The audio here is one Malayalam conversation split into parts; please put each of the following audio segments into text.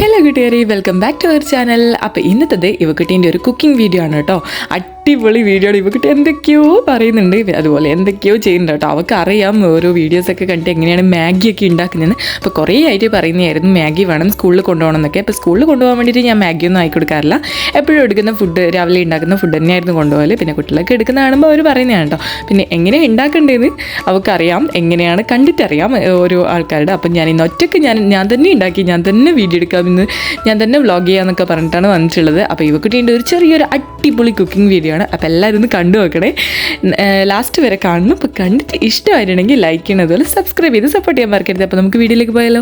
ഹലോ കൂട്ടുകാരെ, welcome back to our channel. അപ്പോൾ ഇന്നത്തെ ഇവക്കുട്ടീൻ്റെ ഒരു കുക്കിംഗ് വീഡിയോ ആണ് കേട്ടോ. അടിപൊളി വീഡിയോ ആണ്. ഇവക്കുട്ടി എന്തൊക്കെയോ പറയുന്നുണ്ട്, അതുപോലെ എന്തൊക്കെയോ ചെയ്യുന്നുണ്ട് കേട്ടോ. അവൾക്ക് അറിയാം ഓരോ വീഡിയോസൊക്കെ കണ്ടിട്ട് എങ്ങനെയാണ് മാഗിയൊക്കെ ഉണ്ടാക്കുന്നതെന്ന്. അപ്പോൾ കുറേ ആയിട്ട് പറയുന്നതായിരുന്നു മാഗി വേണം സ്കൂളിൽ കൊണ്ടുപോകണം എന്നൊക്കെ. അപ്പോൾ സ്കൂളിൽ കൊണ്ടുപോകാൻ വേണ്ടിയിട്ട് ഞാൻ മാഗിയൊന്നും ആക്കി കൊടുക്കാറില്ല. എപ്പോഴും എടുക്കുന്ന ഫുഡ്, രാവിലെ ഉണ്ടാക്കുന്ന ഫുഡ് തന്നെയായിരുന്നു കൊണ്ടുപോകല്. പിന്നെ കുട്ടികളൊക്കെ എടുക്കുന്ന കാണുമ്പോൾ അവർ പറയുന്നതാണ് കേട്ടോ. പിന്നെ എങ്ങനെയാണ് ഉണ്ടാക്കേണ്ടതെന്ന് അവൾക്കറിയാം, എങ്ങനെയാണ് കണ്ടിട്ടറിയാം ഓരോ ആൾക്കാരുടെ. അപ്പം ഞാൻ ഇന്ന് ഒറ്റയ്ക്ക് ഞാൻ തന്നെ ഉണ്ടാക്കി, ഞാൻ തന്നെ വീഡിയോ എടുക്കാമെന്ന്, ഞാൻ തന്നെ വ്ളോഗ് ചെയ്യാമെന്നൊക്കെ പറഞ്ഞിട്ടാണ് വന്നിട്ടുള്ളത്. അപ്പോൾ ഇവക്കുട്ടീൻ്റെ ഒരു ചെറിയൊരു അടിപൊളി കുക്കിംഗ് വീഡിയോ ആണ്. അപ്പോൾ എല്ലാവരും ഒന്ന് കണ്ടു നോക്കണേ, ലാസ്റ്റ് വരെ കാണണം. അപ്പോൾ കണ്ടിട്ട് ഇഷ്ടമായിട്ടുണ്ടെങ്കിൽ ലൈക്ക് ചെയ്യണം, അതുപോലെ സബ്സ്ക്രൈബ് ചെയ്ത് സപ്പോർട്ട് ചെയ്യാൻ മറക്കരുത്. അപ്പോൾ നമുക്ക് വീഡിയോയിലേക്ക് പോയാലോ.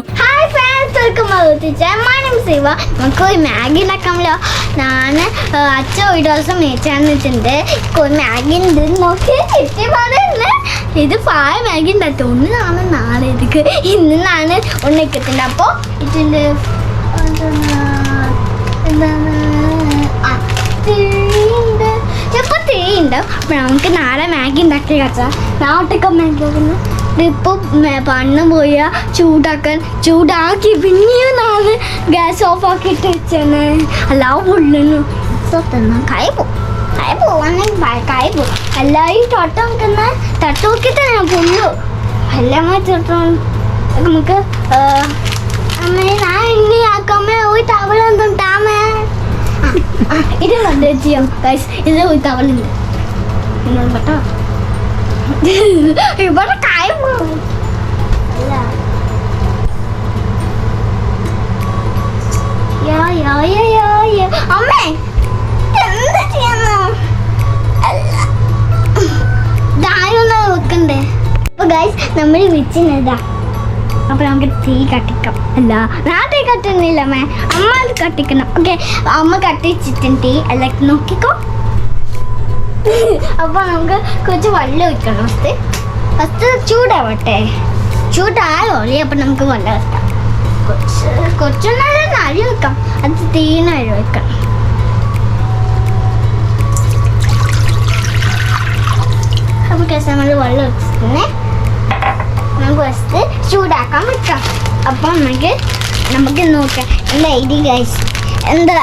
നമുക്ക് മാഗി ഉണ്ടാക്കാമല്ലോ. ഞാൻ അച്ഛൻ ഒരു ദിവസം മേടിച്ചാന്നിട്ടുണ്ട്. മാഗി ഉണ്ട് നോക്കി കിട്ടിയപാടുണ്ട്. ഇത് 5 മാഗി ഉണ്ടാക്കി. ഒന്നിനാണ് നാളെ ഇതിക്ക്, ഇന്നാണ് ഒന്നിക്കത്തില്ല. അപ്പോൾ ഇതിൻ്റെ എന്താണ് ചിലപ്പോൾ 3 ഉണ്ടാവും. അപ്പോൾ നമുക്ക് നാളെ മാഗി ഉണ്ടാക്കി വെച്ചാൽ നാട്ടൊക്കെ മാഗി ആക്കുന്നു. ഇതിപ്പോൾ പണ്ണ് പോയാൽ ചൂടാക്കി പിന്നെയും നാളെ ഗ്യാസ് ഓഫ് ആക്കിയിട്ട് വെച്ചാണ്. അല്ലാതെ പൊള്ളുന്നു സ്വത്തന്ന കൈ പോവാണെങ്കിൽ എല്ലാവരും തൊട്ട് നോക്കിയിട്ട് ഞാൻ പൊള്ളു എല്ലാം തൊട്ട് നമുക്ക്. അമ്മേ ഞാൻ ഇനി ആക്കാമേ ഒരു ടവൽ എന്തുണ്ടാമേ. ഇത് കണ്ടു ചെയ്യാം ഗൈസ്, ഇത് ഒരു ടവലുണ്ട് കേട്ടോ. ഇവിടെ കായം അല്ല അമ്മേ എന്ത് ചെയ്യാന്നോ ഇതായൊന്ന് വെക്കണ്ടേ. അപ്പൊ ഗൈസ് നമ്മൾ വെച്ചിനതാ. അപ്പോൾ നമുക്ക് തീ കത്തിക്കാം. അല്ല ഞാൻ തീ കത്തുന്നില്ല അമ്മേ, അമ്മ അത് കത്തിക്കണം. ഓക്കെ, അമ്മ കത്തിച്ചിട്ടുണ്ട് തീ. അല്ല നോക്കിക്കോ. അപ്പോൾ നമുക്ക് കുറച്ച് വെള്ളം ഒഴിക്കണം. ഫസ്റ്റ് ചൂടാവട്ടെ. ചൂടായോ അപ്പം നമുക്ക് വെള്ളം വെക്കാം. കുറച്ച് നേരം അരി വെക്കാം. അത് തീനെ അരി വെക്കാം. അപ്പോൾ നമ്മൾ വെള്ളം വെച്ചിട്ടുണ്ടേ നമുക്ക് ഫസ്റ്റ് ചൂടാക്കാൻ വെക്കാം. അപ്പം നമുക്ക് നോക്കാം എന്താ ഐഡി ഗൈസ്, എന്താ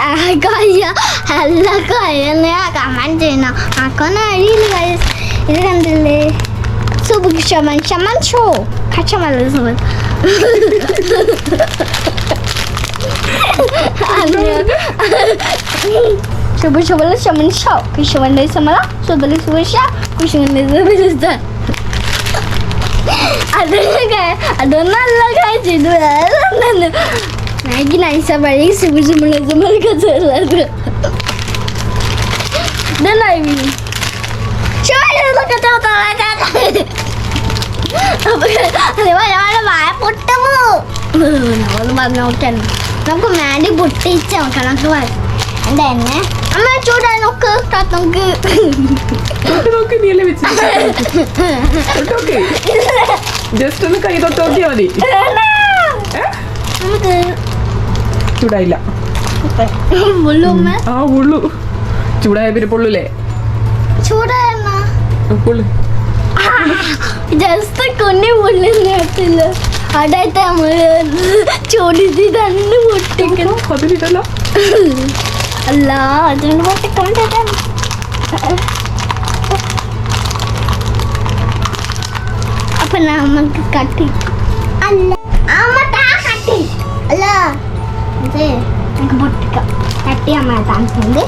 എല്ലാ കാര്യം കമൻറ്റ് ചെയ്യണം. ആക്കാനും അറിയില്ല ഗൈസ്. ഇത് കണ്ടില്ലേ ഷമൻ ഷോ കച്ചമല്ല ഷമൻ ഷോ കുശവന്റെ സമല സുബല സുബഷ കുശവന്റെ അതൊന്നല്ല കഴിച്ചിട്ട് വേറെ മാഗി നൈസ വഴി നമുക്ക് മാഗി പൊട്ടിച്ച് നോക്കണം. എന്താ എന്നെ അമ്മ ചൂടായി നോക്ക്. നമുക്ക് ജസ്റ്റ് ഒന്ന് കൈ തൊട്ട് നോക്കിയാൽ മതി. ചൂടായില്ല. ആ ഉള്ളു. ചൂടായ പിന്നെ പൊള്ളൂലേ? പൊള്ളു ജസ്റ്റ് കുഞ്ഞി പൊള്ളില്ല. അടായിട്ട് ചൂടിച്ച് തന്നെ പൊട്ടിക്കണം. അതിലിട്ടല്ലോ. അല്ല അതിന് പൊട്ടിക്കൊണ്ടേ. അപ്പൊ നമുക്ക് കട്ടി അല്ല കട്ടി അല്ല ഇത് നമുക്ക് പൊട്ടിക്കാം. കട്ടി അമ്മ താമസിക്കുന്നത്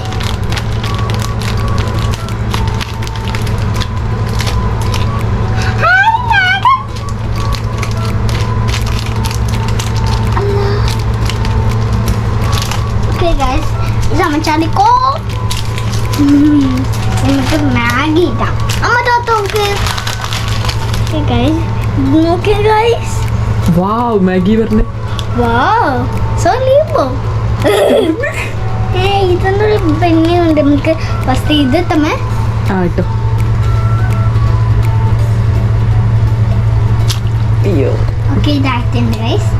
ചാടിക്കോ. നമുക്ക് മാഗി ഇടാം. അമ്മ തോക്ക് മാഗി പറഞ്ഞു. ഇതൊന്നൊരു പെണ്ണുണ്ട്. നമുക്ക് ഫസ്റ്റ് ഇത് തമ്മേ കേട്ടോ. അയ്യോ ഓക്കെ ഇതായിട്ടുണ്ട് ഗൈസ്.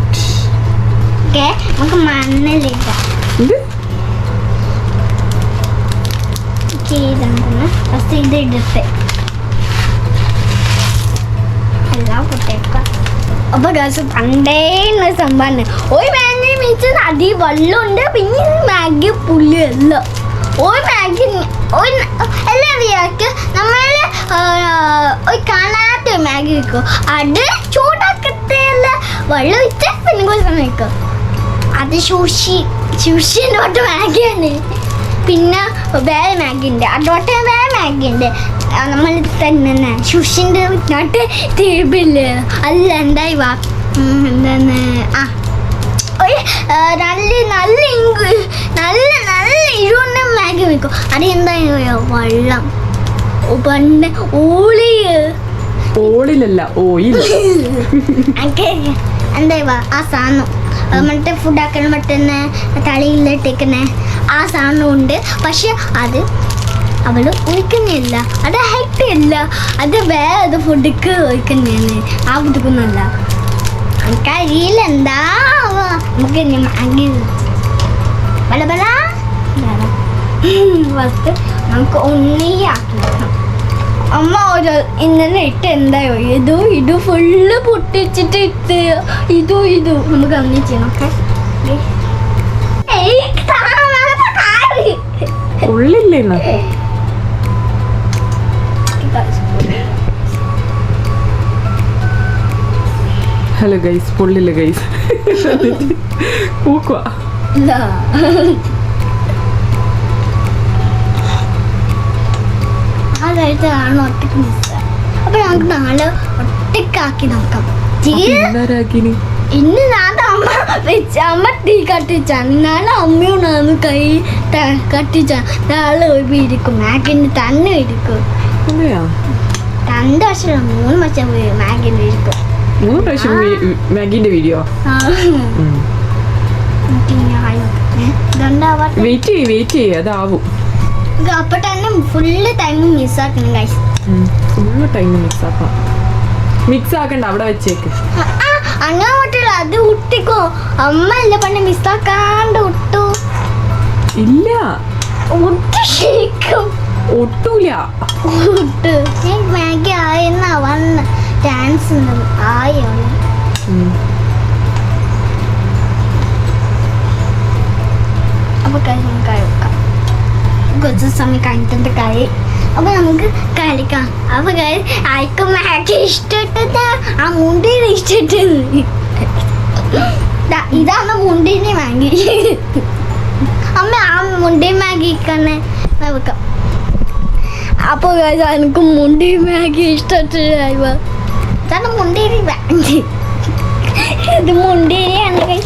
ഓക്കെ നമുക്ക് മണ്ണിലിടാം. ഫസ്റ്റ് ഇത് ഇടത്തെ എല്ലാം കുട്ടിയേക്കാം. അപ്പോൾ ഗൈസ് പണ്ടേ സംഭവമാണ്. ഒരു മാഗി മീൻസ് അടി വെള്ളമുണ്ട് പിന്നെ മാഗി പുളിയല്ല ഒരു മാഗി എല്ലാം വിചാരിക്ക് നമ്മൾ ഒരു കാണാത്ത മാഗി വെക്കും അത് ചൂടാക്കത്തേല്ല വെള്ളം വെച്ച് പിന്നെ കുറച്ച് സമയം വെക്കും അത് സുഷിൻ്റെ തൊട്ട് മാഗിയാണ് പിന്നെ വേറെ മാഗി ഉണ്ട് അതോട്ട് വേറെ മാഗി ഉണ്ട് നമ്മൾ തന്നെ സുഷിൻ്റെ നാട്ട് ടേബിള് അല്ല എന്തായി വാ എന്താണ് ആ ഒരു നല്ല നല്ല നല്ല നല്ല ഇരുണ്ട മാഗി വെക്കും അത് എന്താ വെള്ളം പണ്ട് ഓളിലല്ല ഓയിൽ എന്തായി വാ ആ സാധനം മറ്റേ ഫുഡാക്കാൻ പറ്റുന്ന തളിയിലിട്ടേക്കുന്ന ആ സാധനം ഉണ്ട് പക്ഷെ അത് അവൾ ഒഴിക്കുന്നില്ല അത് ഹെൽപ്പ് ഇല്ല അത് വേറെ ഫുഡിക്ക് ഒഴിക്കുന്നതാണ് ആ ഫുഡിക്കൊന്നുമല്ല എനിക്കറിയില്ലെന്താ നമുക്ക് മാഗി ബല ബല ഫസ്റ്റ് നമുക്ക് ഒന്നിയാക്കി വെക്കണം അമ്മ ഒരു ഇന്നലെ ഇട്ട് എന്തായോ ഇത് ഫുള്ള് പൊട്ടിച്ചിട്ട് ഇട്ട് ഇതു നമുക്ക് അങ്ങനെ ചെയ്യണം ഓക്കെ ഉള്ളില്ലേ ഹലോ ഗൈസ് പൊള്ളില്ല ഗൈസ് പൂക്കുവാ അതായിട്ടാണ് ഒറ്റക്ക് മിസ് അപ്പൊ നമുക്ക് നാളെ ഒറ്റക്കാക്കി നോക്കാം ഇന്ന് നാളെ അമ്മ തീ കത്തിച്ചാണ് നാളെ അമ്മയോടാണ് കൈ കത്തിച്ചാണ് നാളെ ഇരിക്കും മാഗിൻ്റെ തന്നെ ഇരിക്കും 2 വർഷം 3 വർഷം മാഗിൻ്റെ ഇരിക്കും 3 പ്രാവശ്യം മാഗിന്റെ വീഡിയോ വെയിറ്റ് ചെയ്യ് അതാവും അപ്പൊ തന്നെ ഫുള്ള് ടൈം മിസ്സാക്കണം ഗൈസ് ഫുള്ള് ടൈം മിക്സ് ആക്കണ്ട അവിടെ വെച്ചേക്ക് അങ്ങനെ പറ്റില്ല അത് ഒട്ടിക്കോ അമ്മ അല്ലേ പണ്ട് മിസ്സാക്കാണ്ട് ഒട്ടു ഇല്ല ഒട്ട് ശരിക്കും ഒട്ടൂല ഒട്ട് ഞാൻ മാഗി ആയെന്നാ വന്ന് ഡാൻസ് ആയോ അപ്പൊ നമുക്ക് വെക്കാം കുറച്ച് സമയം കഴിഞ്ഞിട്ട് കളി അപ്പൊ നമുക്ക് കളിക്കാം അപ്പൊ ആർക്കും മാഗി ഇഷ്ടപ്പെട്ടത് ആ മുണ്ടിനെ ഇഷ്ടപ്പെട്ടത് ഇതാണ് മുണ്ടിനെ മാഗി അമ്മ ആ മുണ്ടി മാഗി തന്നെ വെക്കാം അപ്പൊ എനിക്ക് മുണ്ടി മാഗി ഇഷ്ടപ്പെട്ട മുണ്ടേരി മാഗി ഇത് മുണ്ടേരിയാണ്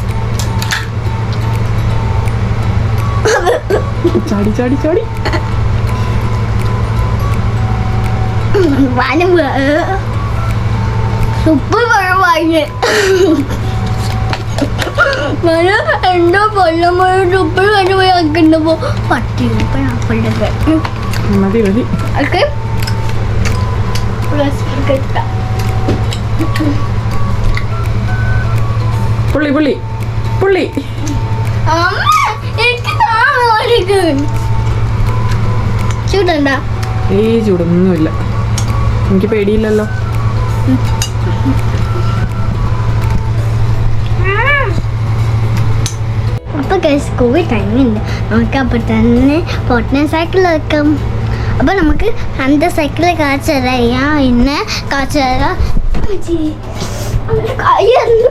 ചാടി ചാടി ചാടി സൂപ്പർ പഴമായി എന്തോ പൊല്ലമ്മ സൂപ്പർ പഴമായി ആക്കുന്നപ്പോ പട്ടി മതി മതി ഓക്കെ പുള്ളി പുള്ളി പുള്ളി ചൂടണ്ട ചൂടൊന്നുമില്ല എനിക്ക് പേടിയില്ലല്ലോ അപ്പൊ കോവിഡ് ടൈമുണ്ട് നമുക്ക് അപ്പൊ തന്നെ ഫോർട്ട്നൈറ്റ് സൈക്കിൾ വെക്കാം അപ്പൊ നമുക്ക് அந்த സൈക്കിള് കാണിച്ചു തരാം ഇന്ന് കാണിച്ചു തരാം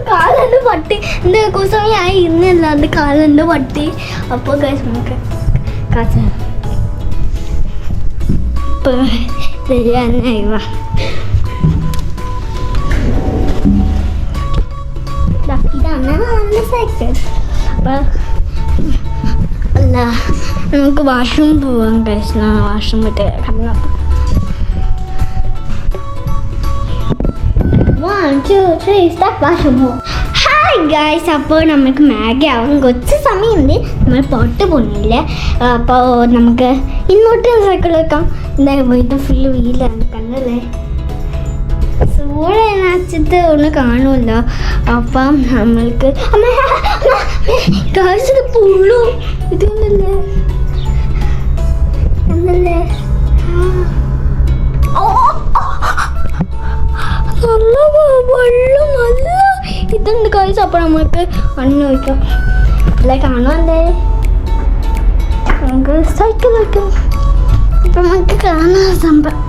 കാലെന്ത് പട്ടി എൻ്റെ കുസമയായി ഇന്നല്ല അത് കാലെന്ത് പട്ടി അപ്പോൾ നമുക്ക് കാച്ച ശരിയായി ഇതാണ് നല്ല സൈക്കിൾ അപ്പം അല്ല നമുക്ക് വാഷ്റൂം പോവാൻ കഴിച്ചു വാഷ്റൂം വിട്ട് കിടന്നു 1, 2, 3 start വാഷ്റൂം പോവാം ഹായ് ഗായ്സ് അപ്പോൾ നമുക്ക് മാഗി ആവും കുറച്ച് സമയമുണ്ട് നമ്മൾ പുറത്ത് പോകുന്നില്ല അപ്പോൾ നമുക്ക് ഇങ്ങോട്ട് സൈക്കിൾ വെക്കാം എന്തായാലും ഇത് ഫുള്ള് വീലാണ് കണ്ടല്ലേ സൂര്യനച്ചിട്ട് ഒന്ന് കാണുമല്ലോ അപ്പം നമ്മൾക്ക് ഗായ്സ് പുള്ളു ഇതൊന്നല്ലേ എന്നല്ലേ നല്ല വെള്ളം നല്ല ഇതുണ്ട് ഗായ്സ് അപ്പോൾ നമുക്ക് അണ്ണ വയ്ക്കാം അല്ല കാണാണ്ടേ നമുക്ക് സൈക്കിൾ വെക്കും. ഇപ്പൊ നമുക്ക് കാണാൻ സംഭവം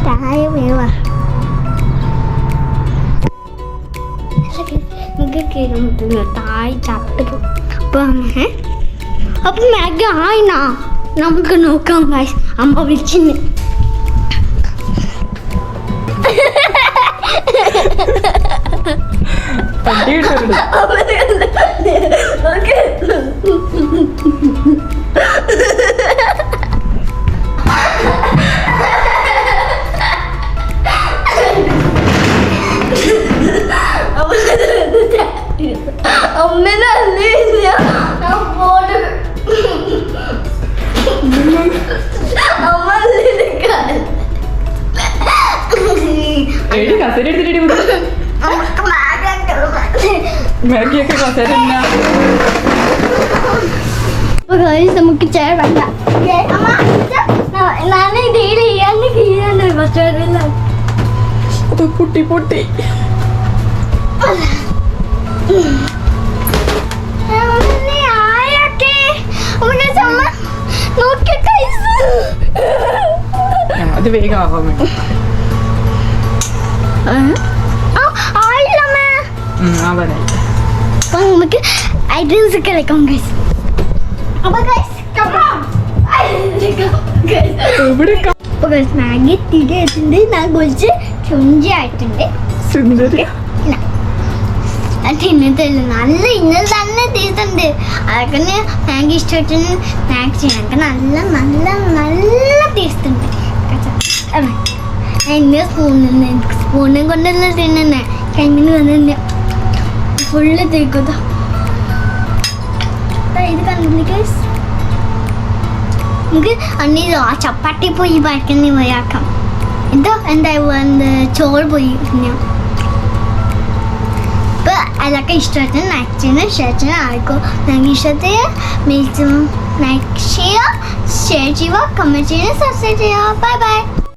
താഴെ വീവാ നമുക്ക് കയറാൻ പറ്റുന്ന താഴെ ചട്ട് അപ്പൊ മാഗി ആയിനാ നമുക്ക് നോക്കാം ഗൈസ്. അമ്മ വിളിച്ചിന് നമുക്ക് ചേർ വേണ്ട. ഞാന് ഡെയിലി ചെയ്യാണ്ട് കീഴാണ് പൊട്ടി പൊട്ടി അത് വേഗം ആവാൻ വേണ്ടി ആവാനായി. അപ്പൊ നമുക്ക് ഐറ്റംസ് ഒക്കെ കളിക്കാം ഗൈസ്. മാഗി തിരിട്ടുണ്ട്. ഞാൻ കുറച്ച് ചുഞ്ചി ആയിട്ടുണ്ട്. ഇന്നത്തെ നല്ല ഇന്നലെ തന്നെ തീർത്തുണ്ട്. അതൊക്കെ മാഗി ഇഷ്ടമായിട്ട് സ്നാക്സ് ചെയ്യണം. നല്ല നല്ല നല്ല ടേസ്റ്റ് ഉണ്ട്. ഇന്ന് സ്പൂണും കൊണ്ടല്ല തിന്നെ കൈമിന് വന്നെ ഫുള്ള് തേക്കുക. ഇത് കണ്ടില്ലേ ഗൈസ്? നമുക്ക് അന്നീ ആ ചപ്പാത്തി പോയി ബാക്കി പോയാക്കാം. ഇതോ എന്താ ചോറ് പോയി. ഇപ്പൊ അതൊക്കെ ഇഷ്ടമായിട്ട് മാക്സിമം ഷെയർ ആയിക്കോ. നിങ്ങൾക്ക് ഇഷ്ടത്തിൽ മാക്സിമം ലൈക്ക് ചെയ്യുക, ഷെയർ ചെയ്യുക, കമൻറ്റ് ചെയ്യുക, സബ്സ്ക്രൈബ് ചെയ്യുക. Bye bye.